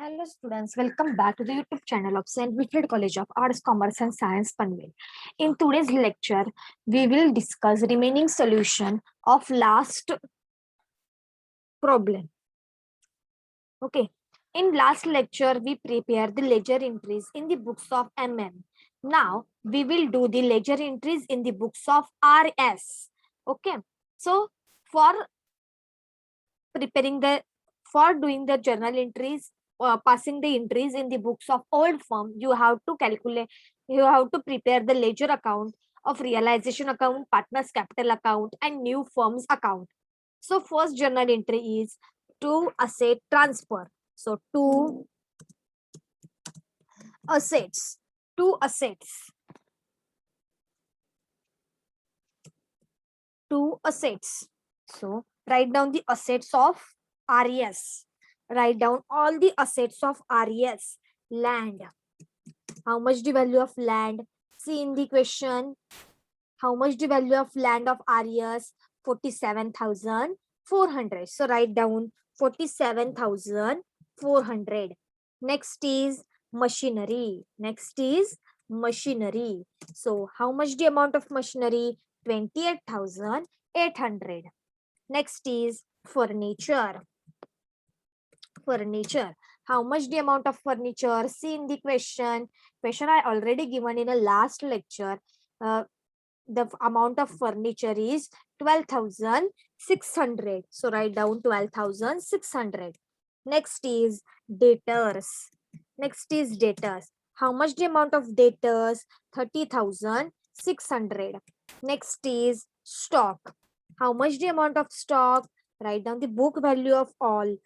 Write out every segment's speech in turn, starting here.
Hello students, welcome back to the YouTube channel of St. Wilfred College of Arts, Commerce and Science, Panvel. In today's lecture, we will discuss remaining solution of last problem. Okay. In last lecture, we prepared the ledger entries in the books of MM. Now, we will do the ledger entries in the books of RS. Okay. So, for preparing the for doing the journal entries, passing the entries in the books of old firm, you have to prepare the ledger account of realization account, partners capital account, and new firms account. So first journal entry is to asset transfer. So assets two assets two assets. So write down the assets of RES. Write down all the assets of RES. Land. How much the value of land? See in the question. How much the value of land of RES? 47,400. So write down 47,400. Next is machinery. So how much the amount of machinery? 28,800. Next is furniture. How much the amount of furniture? See in the question I already given in a last lecture. The amount of furniture is 12,600. So write down 12,600. Next is debtors. How much the amount of debtors? 30,600. Next is stock. How much the amount of stock? Write down the book value of all.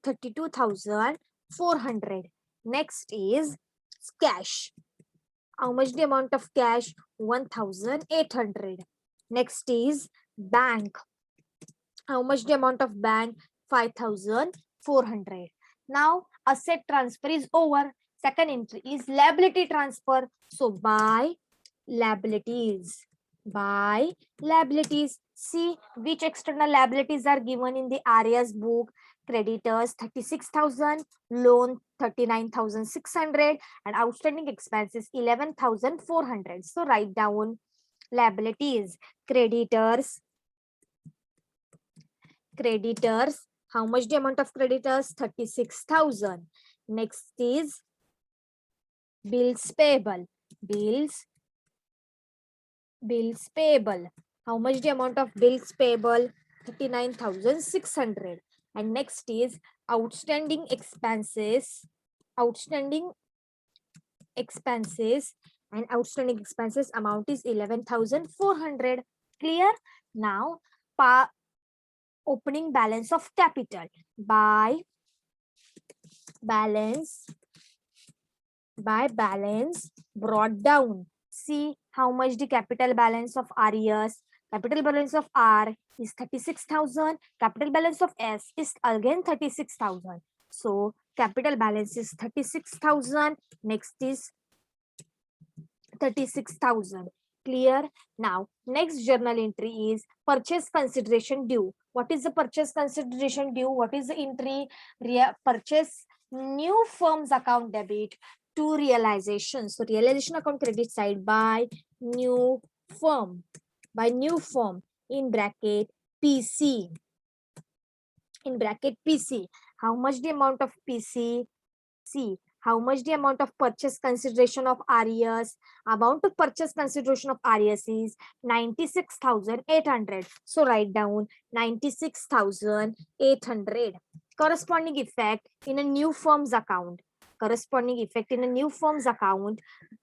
32,400. Next is cash. How much the amount of cash? 1,800. Next is bank. How much the amount of bank? 5,400. Now asset transfer is over. Second entry is liability transfer. So buy liabilities. See which external liabilities are given in the RES book. Creditors 36,000, loan 39,600, and outstanding expenses 11,400. So write down liabilities. Creditors. How much the amount of creditors? 36,000. Next is bills payable. Bills payable. How much the amount of bills payable? 39,600. And next is outstanding expenses. And outstanding expenses amount is 11,400. Clear? Now, opening balance of capital. By balance brought down. See how much the capital balance of RES. Capital balance of R is 36,000. Capital balance of S is again 36,000. So capital balance is 36,000. Next is 36,000. Clear? Now next journal entry is purchase consideration due. What is the purchase consideration due? What is the entry? Purchase new firm's account debit to realization. So realization account credit side by new firm. In bracket PC. How much the amount of PC? See how much the amount of purchase consideration of RES. Amount of purchase consideration of RES is 96,800. So write down 96,800. Corresponding effect in a new firm's account.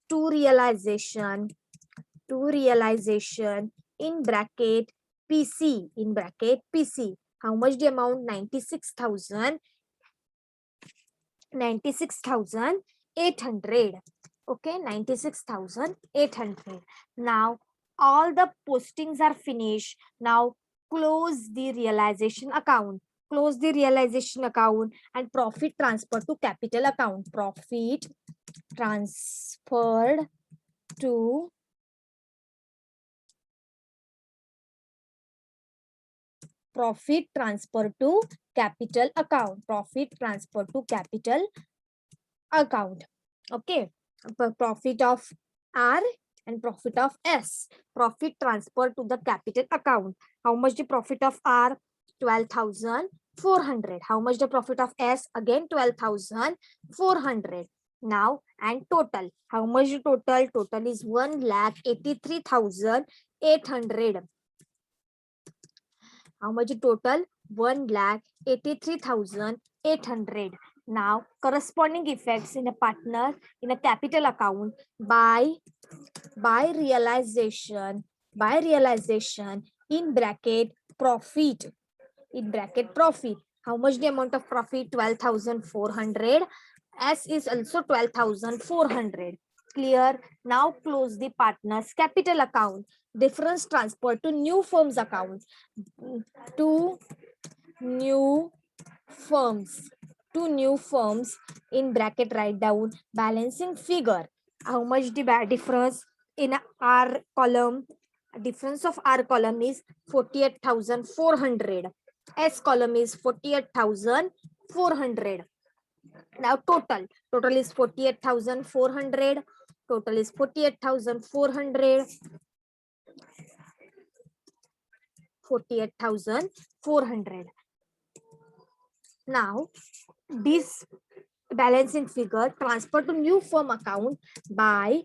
To realization in bracket PC. How much the amount? 96,800. Okay, 96,800. Now all the postings are finished. Now close the realization account. And profit transfer to capital account. Profit transferred to Profit transfer to capital account. Profit transfer to capital account. Okay. Profit of R and profit of S. Profit transfer to the capital account. How much the profit of R? 12,400. How much the profit of S? Again 12,400. Now and total. How much the total? Total is 1,83,800. How much the total? 1,83,800. Now corresponding effects in a partner in a capital account by realization in bracket profit, how much the amount of profit? 12,400. S is also 12,400. Clear? Now close the partner's capital account. Difference transfer to new firm's account. To new firms in bracket write down balancing figure. How much the difference in R column? Difference of R column is 48,400. S column is 48,400. Now total is 48,400. Total is 48,400. 48,400. Now this balancing figure transfer to new firm account by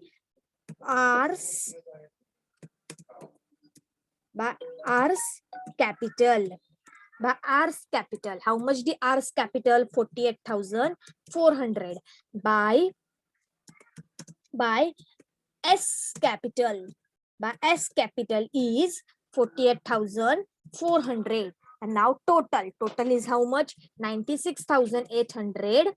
R's capital. How much the R's capital? 48,400 by S capital. S capital is 48,400. And now total is how much? 96,800.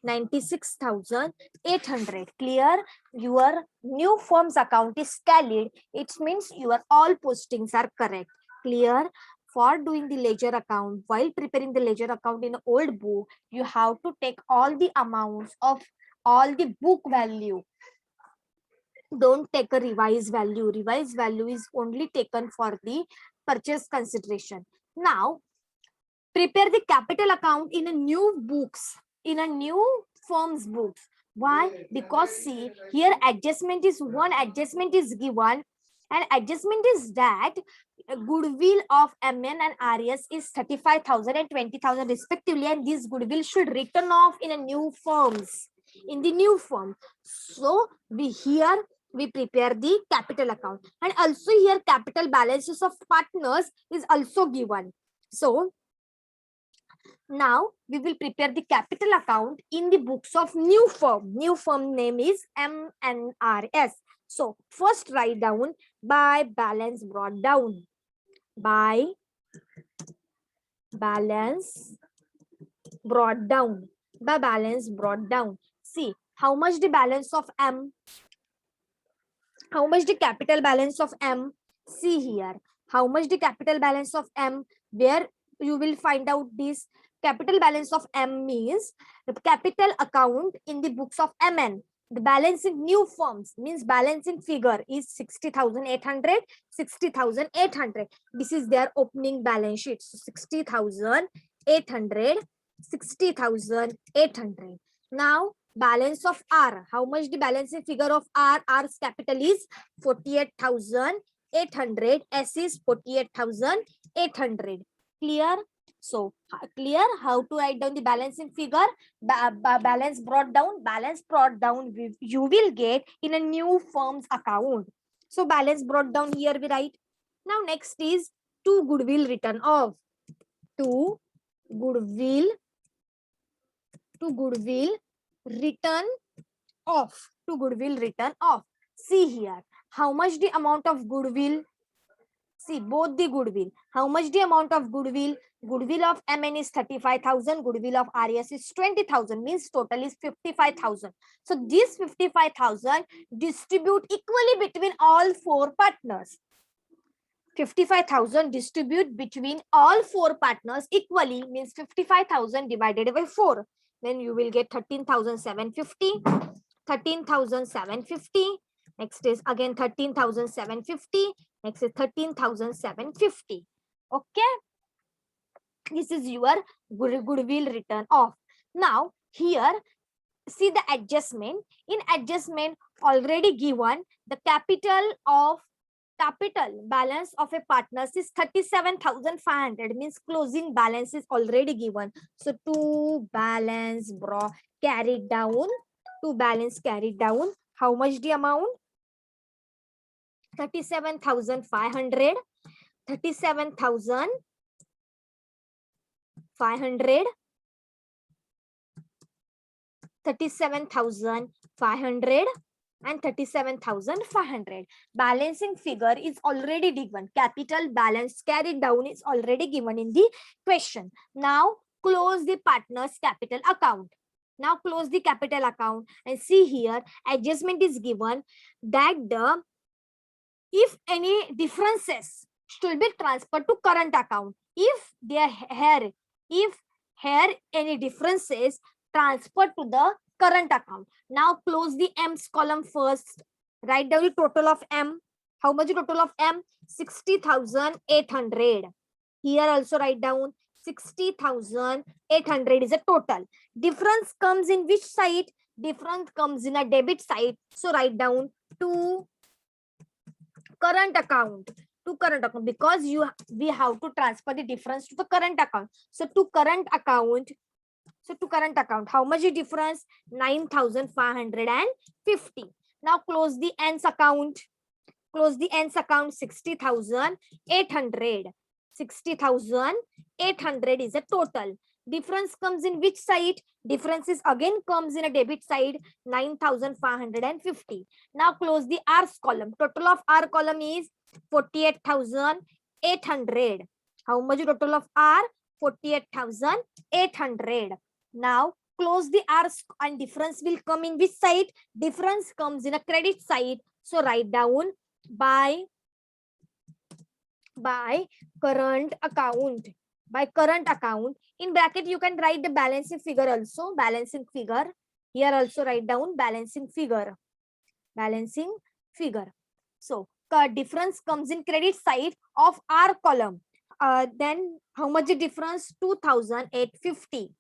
96,800. Clear? Your new firm's account is tallied. It means your all postings are correct. Clear? For doing the ledger account, while preparing the ledger account in an old book, you have to take all the amounts of all the book value. Don't take a revised value. Revised value is only taken for the purchase consideration. Now, prepare the capital account in a new books, in a new firm's books. Why? Because see, here adjustment is given, and adjustment is that goodwill of MN and RS is 35,000 and 20,000 respectively, and this goodwill should written off in a new firms, in the new firm. So we prepare the capital account, and also here capital balances of partners is also given. So now we will prepare the capital account in the books of new firm. New firm name is MNRS. So first write down by balance brought down. By balance brought down. By balance brought down. See how much the balance of M. How much the capital balance of M? See here. How much the capital balance of M? Where you will find out this capital balance of M means the capital account in the books of MN. The balancing new firms means balancing figure is 60,800, 60,800. This is their opening balance sheet. So 60,800, 60,800. Now balance of R. How much the balancing figure of R? R's capital is 48,800. S is 48,800. Clear? So clear how to write down the balancing figure? Balance brought down. Balance brought down you will get in a new firm's account. So balance brought down here we write. Now next is to goodwill written off. To goodwill written off. To goodwill written off. See here. How much the amount of goodwill? See both the goodwill. How much the amount of goodwill? Goodwill of MN is 35,000. Goodwill of RS is 20,000. Means total is 55,000. So this 55,000 distribute equally between all four partners. 55,000 distribute between all four partners equally means 55,000 divided by 4. Then you will get 13,750. 13,750. Next is again 13,750. Next is 13,750. Okay, this is your goodwill written off. Now here see the adjustment. In adjustment already given, the capital balance of a partners is 37,500, means closing balance is already given. So to balance carried down, how much the amount? 37,500, 37,500, 37,500 and 37,500. Balancing figure is already given. Capital balance carried down is already given in the question. Now close the partner's capital account. Now close the capital account and see here adjustment is given that if any differences should be transferred to current account. If any differences transferred to the current account. Now close the M's column first. Write down the total of M. How much total of M? 60,800. Here also write down 60,800 is a total. Difference comes in which side? Difference comes in a debit side. So write down to current account, because we have to transfer the difference to the current account. So to current account, how much is difference? 9,550. Now close the ends account. 60,800. 60,800 is a total. Difference comes in which side? Difference is again comes in a debit side, 9,550. Now close the R's column. Total of R column is 48,800. How much total of R? 48,800. Now close the R's and difference will come in which side? Difference comes in a credit side. So write down by current account. By current account, in bracket you can write the balancing figure also. Balancing figure. Here also write down balancing figure. Balancing figure. So difference comes in credit side of R column. Then how much the difference? 2,850.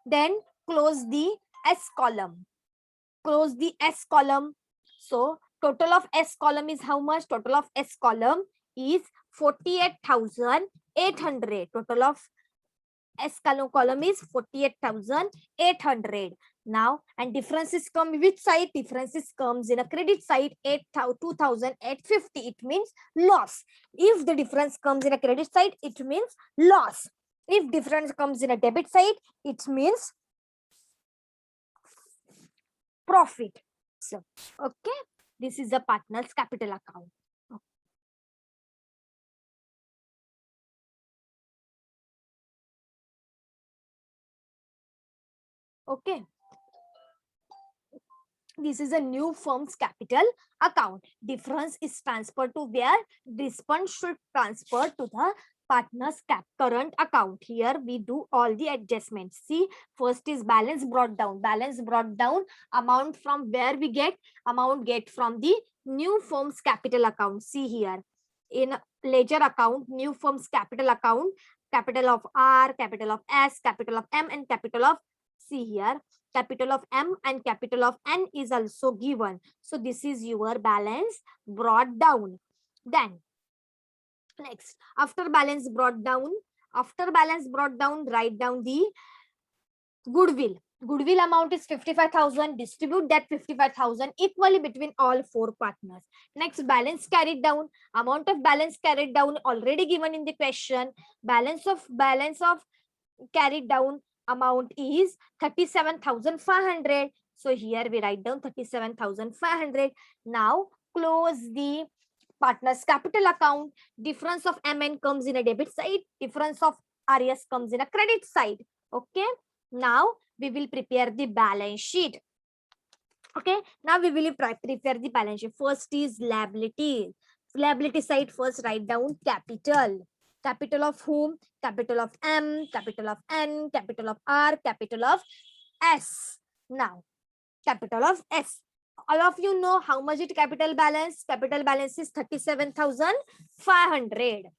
Then close the S column. Close the S column. So total of S column is how much? Total of S column is 48,800. Total of S column is 48,800. Now, and differences come which side? Differences comes in a credit side, 2,850. It means loss. If the difference comes in a credit side, it means loss. If difference comes in a debit side, it means profit. So, okay, this is the partner's capital account. Okay. This is a new firm's capital account. Difference is transferred to where? This fund should transfer to the partner's current account. Here we do all the adjustments. See, first is balance brought down. Balance brought down, amount from where we get? Amount get from the new firm's capital account. See here. In ledger account, new firm's capital account, capital of R, capital of S, capital of M, and capital of, see here, capital of M and capital of N is also given. So this is your balance brought down. Then next, after balance brought down, write down the goodwill. Goodwill amount is 55,000. Distribute that 55,000 equally between all four partners. Next, balance carried down. Amount of balance carried down already given in the question. Balance of carried down amount is 37,500. So here we write down 37,500. Now close the partner's capital account. Difference of MN comes in a debit side. Difference of RS comes in a credit side. Okay. Now we will prepare the balance sheet. Okay. Now we will prepare the balance sheet. First is liability. Liability side, first write down capital. Capital of whom? Capital of M, capital of N, capital of R, capital of S. Now, capital of S. All of you know how much is capital balance? Capital balance is 37,500.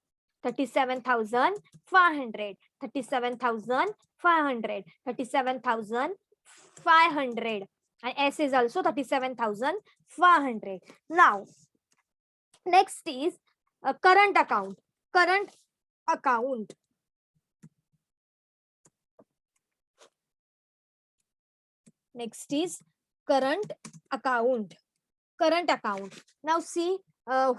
37,500, 37,500, 37,500, and S is also 37,500. Now, next is a current account. Current account. Next is current account. Current account. Now see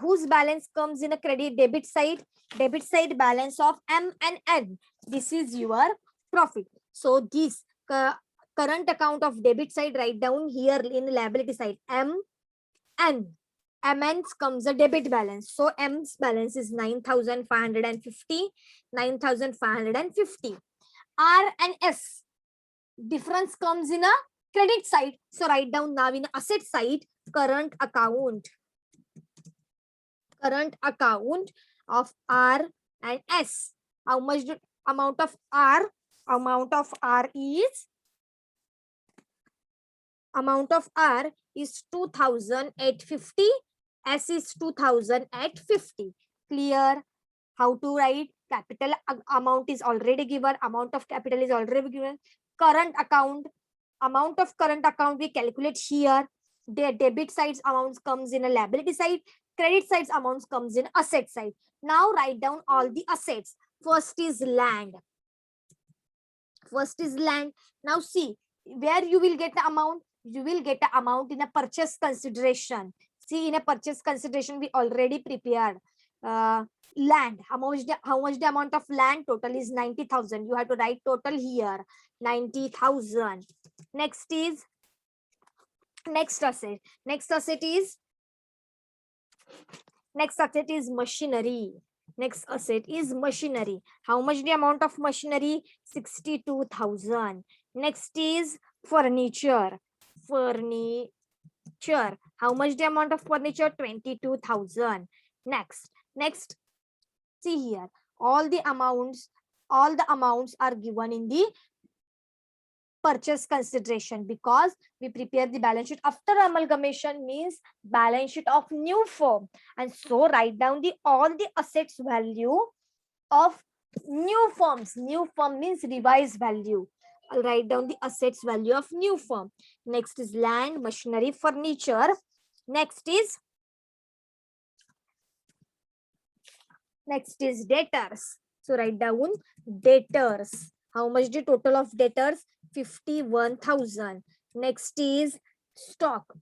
whose balance comes in a credit debit side. Debit side balance of M and N. This is your profit. So this current account of debit side, write down here in liability side M N. MN's comes a debit balance. So M's balance is 9,550. 9,550. R and S. Difference comes in a credit side. So write down now in asset side, current account. Current account of R and S. How much the amount of R? Amount of R is 2,850. S is 2,850. Clear? How to write? Capital amount is already given. Amount of capital is already given. Current account. Amount of current account we calculate here. The debit side's amounts comes in a liability side. Credit side's amounts comes in asset side. Now write down all the assets. First is land. First is land. Now see where you will get the amount. You will get the amount in a purchase consideration. See, in a purchase consideration we already prepared. Land. How much the amount of land? Total is 90,000. You have to write total here. 90,000. Next is next asset. Next asset is machinery. Next asset is machinery. How much the amount of machinery? 62,000. Next is furniture. Furniture. How much the amount of furniture? 22,000. Next, see here. All the amounts are given in the purchase consideration because we prepare the balance sheet after amalgamation, means balance sheet of new firm, and so write down all the assets value of new firms. New firm means revised value. I'll write down the assets value of new firm. Next is land, machinery, furniture. Next is debtors. So write down debtors. How much the total of debtors? 51,000. Next is stock.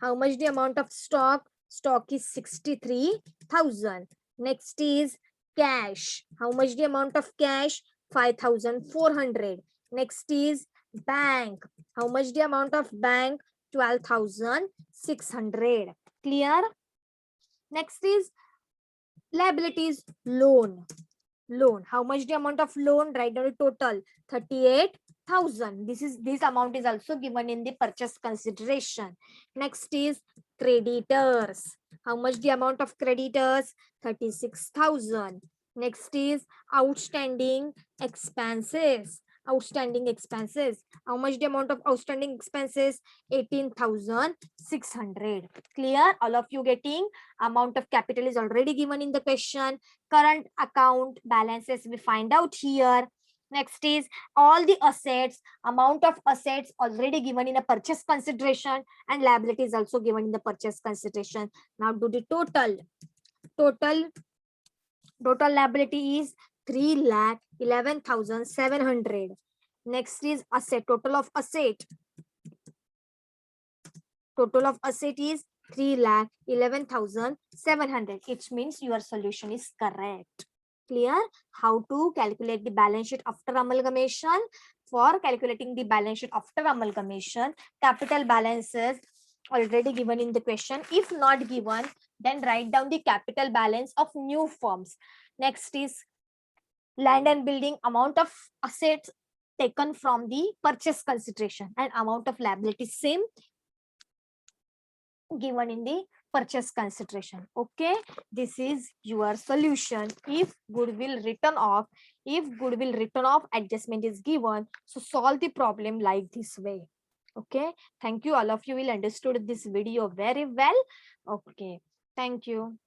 How much the amount of stock? Stock is 63,000. Next is cash. How much the amount of cash? 5,400. Next is bank. How much the amount of bank? 12,600. Clear? Next is liabilities. Loan. How much the amount of loan? Write down the total. 38,000. This amount is also given in the purchase consideration. Next is creditors. How much the amount of creditors? 36,000. Next is outstanding expenses. How much the amount of outstanding expenses? 18,600. Clear? All of you getting? Amount of capital is already given in the question. Current account balances we find out here. Next is all the assets. Amount of assets already given in a purchase consideration, and liability is also given in the purchase consideration. Now do the total. Total liability is 3,11,700. Next is asset. Total of asset is 3,11,700. It means your solution is correct. Clear? How to calculate the balance sheet after amalgamation? For calculating the balance sheet after amalgamation, capital balances already given in the question. If not given, then write down the capital balance of new firms. Next is land and building. Amount of assets taken from the purchase consideration, and amount of liability same given in the purchase consideration. Okay, this is your solution. If goodwill written off, adjustment is given, so solve the problem like this way. Okay, thank you. All of you will understood this video very well. Okay, thank you.